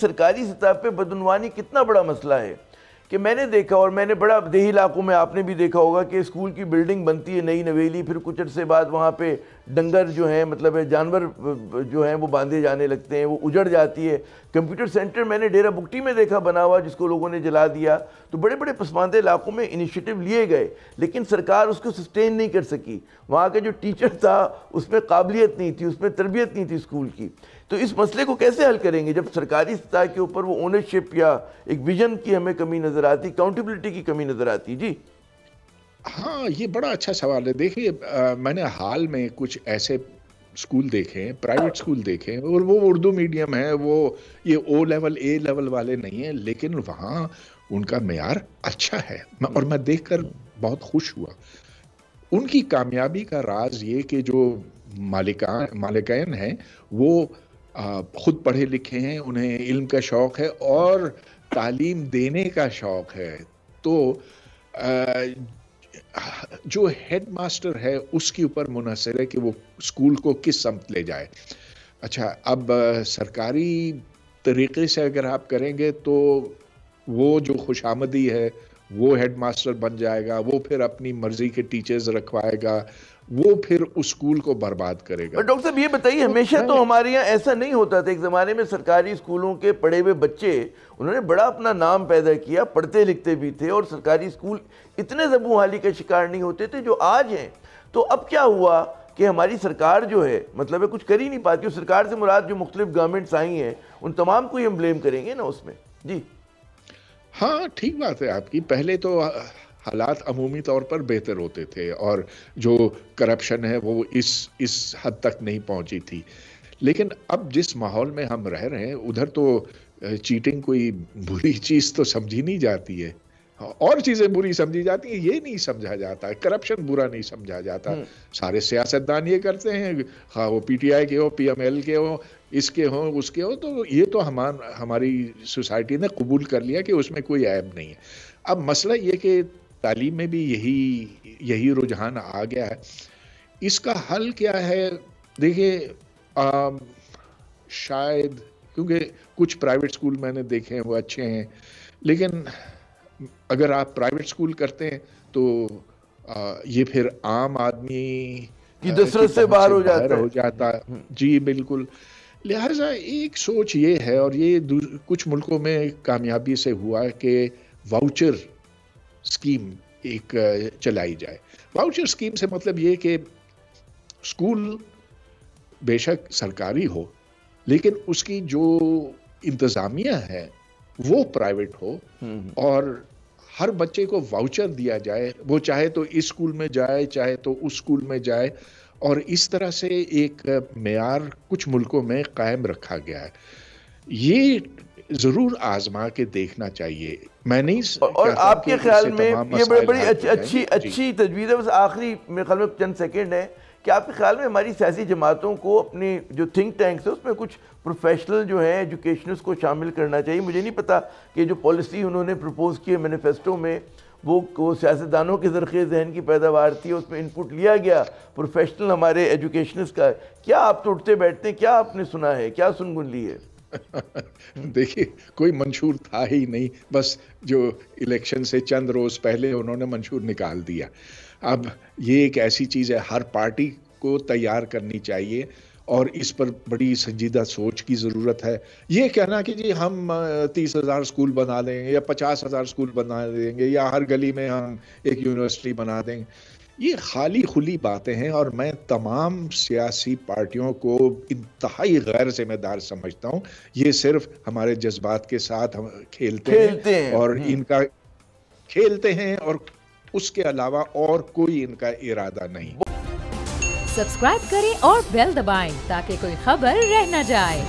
سرکاری سطح پہ بدعنوانی کتنا بڑا مسئلہ ہے کہ میں نے دیکھا، اور میں نے بڑا دیہی علاقوں میں آپ نے بھی دیکھا ہوگا کہ اسکول کی بلڈنگ بنتی ہے نئی نویلی، پھر کچھ عرصے بعد وہاں پہ ڈنگر جو ہیں مطلب جانور جو ہیں وہ باندھے جانے لگتے ہیں، وہ اجڑ جاتی ہے۔ کمپیوٹر سینٹر میں نے ڈیرہ بگٹی میں دیکھا بنا ہوا، جس کو لوگوں نے جلا دیا۔ تو بڑے بڑے پسماندہ علاقوں میں انیشیٹو لیے گئے، لیکن سرکار اس کو سسٹین نہیں کر سکی۔ وہاں کا جو ٹیچر تھا اس میں قابلیت نہیں تھی، اس میں تربیت نہیں تھی اسکول کی۔ تو اس مسئلے کو کیسے حل کریں گے جب سرکاری سطح کے اوپر وہ اونرشپ یا ایک ویژن کی ہمیں کمی نظر آتی، اکاؤنٹیبلٹی کی کمی نظر آتی؟ جی ہاں، یہ بڑا اچھا سوال ہے۔ دیکھیے، میں نے حال میں کچھ ایسے اسکول دیکھے ہیں، پرائیویٹ اسکول دیکھے ہیں، اور وہ اردو میڈیم ہے، وہ یہ او لیول اے لیول والے نہیں ہیں، لیکن وہاں ان کا معیار اچھا ہے، اور میں دیکھ کر بہت خوش ہوا۔ ان کی کامیابی کا راز یہ کہ جو مالکین ہیں وہ خود پڑھے لکھے ہیں، انہیں علم کا شوق ہے اور تعلیم دینے کا شوق ہے۔ تو جو ہیڈ ماسٹر ہے اس کے اوپر منحصر ہے کہ وہ اسکول کو کس سمت لے جائے۔ اچھا، اب سرکاری طریقے سے اگر آپ کریں گے تو وہ جو خوش آمدی ہے وہ ہیڈ ماسٹر بن جائے گا، وہ پھر اپنی مرضی کے ٹیچرز رکھوائے گا، وہ پھر اس اسکول کو برباد کرے گا۔ ڈاکٹر صاحب یہ بتائیے، ہمیشہ تو ہمارے یہاں ایسا نہیں ہوتا تھا۔ ایک زمانے میں سرکاری اسکولوں کے پڑھے ہوئے بچے انہوں نے بڑا اپنا نام پیدا کیا، پڑھتے لکھتے بھی تھے، اور سرکاری اسکول اتنے زبوں حالی کا شکار نہیں ہوتے تھے جو آج ہیں۔ تو اب کیا ہوا کہ ہماری سرکار جو ہے مطلب کچھ کر ہی نہیں پاتی، اور سرکار سے مراد جو مختلف گورنمنٹس آئی ہیں ان تمام کو ہی ہم بلیم کریں گے نا اس میں؟ جی ہاں، ٹھیک بات ہے آپ کی۔ پہلے تو حالات عمومی طور پر بہتر ہوتے تھے، اور جو کرپشن ہے وہ اس حد تک نہیں پہنچی تھی، لیکن اب جس ماحول میں ہم رہ رہے ہیں ادھر تو چیٹنگ کوئی بری چیز تو سمجھی نہیں جاتی ہے، اور چیزیں بری سمجھی جاتی ہیں، یہ نہیں سمجھا جاتا، کرپشن برا نہیں سمجھا جاتا۔ سارے سیاستدان یہ کرتے ہیں، ہاں وہ پی ٹی آئی کے ہو، پی ایم ایل کے ہو، اس کے ہوں اس کے ہو، تو یہ تو ہماری سوسائٹی نے قبول کر لیا کہ اس میں کوئی عیب نہیں ہے۔ اب مسئلہ یہ کہ تعلیم میں بھی یہی رجحان آ گیا ہے۔ اس کا حل کیا ہے؟ دیکھیے، شاید کیونکہ کچھ پرائیویٹ اسکول میں نے دیکھے ہیں وہ اچھے ہیں، لیکن اگر آپ پرائیویٹ اسکول کرتے ہیں تو یہ پھر عام آدمی کی دسترس سے باہر ہو جاتا ہے۔ جی بالکل۔ لہٰذا ایک سوچ یہ ہے، اور یہ کچھ ملکوں میں کامیابی سے ہوا کہ واؤچر اسکیم ایک چلائی جائے۔ واؤچر اسکیم سے مطلب یہ کہ اسکول بے شک سرکاری ہو، لیکن اس کی جو انتظامیہ ہے وہ پرائیویٹ ہو، اور ہر بچے کو واؤچر دیا جائے، وہ چاہے تو اس اسکول میں جائے چاہے تو اس اسکول میں جائے، اور اس طرح سے ایک معیار کچھ ملکوں میں قائم رکھا گیا ہے۔ یہ ضرور آزما کے دیکھنا چاہیے۔ میں نہیں، اور آپ کے خیال میں یہ بڑی اچھی تجویز ہے۔ بس آخری میرے خیال میں چند سیکنڈ ہے کہ آپ کے خیال میں ہماری سیاسی جماعتوں کو اپنی جو تھنک ٹینکس ہے اس میں کچھ پروفیشنل جو ہیں ایجوکیشنلز کو شامل کرنا چاہیے؟ مجھے نہیں پتا کہ جو پالیسی انہوں نے پروپوز کی ہے مینیفیسٹو میں وہ سیاستدانوں کے ذرخِ ذہن کی پیداوار تھی، اس میں انپٹ لیا گیا پروفیشنل ہمارے ایجوکیشنلز کا۔ کیا آپ تو اٹھتے بیٹھتے ہیں، کیا آپ نے سنا ہے، کیا سنگن لی ہے؟ دیکھیے، کوئی منشور تھا ہی نہیں، بس جو الیکشن سے چند روز پہلے انہوں نے منشور نکال دیا۔ اب یہ ایک ایسی چیز ہے ہر پارٹی کو تیار کرنی چاہیے، اور اس پر بڑی سنجیدہ سوچ کی ضرورت ہے۔ یہ کہنا کہ جی ہم 30,000 اسکول بنا دیں گے یا 50,000 اسکول بنا دیں گے یا ہر گلی میں ہم ایک یونیورسٹی بنا دیں گے، یہ خالی کھلی باتیں ہیں، اور میں تمام سیاسی پارٹیوں کو انتہائی غیر ذمہ دار سمجھتا ہوں۔ یہ صرف ہمارے جذبات کے ساتھ کھیلتے ہیں، اور ان کا کھیلتے ہیں، اور اس کے علاوہ اور کوئی ان کا ارادہ نہیں۔ سبسکرائب کریں اور بیل دبائیں تاکہ کوئی خبر رہ نہ جائے۔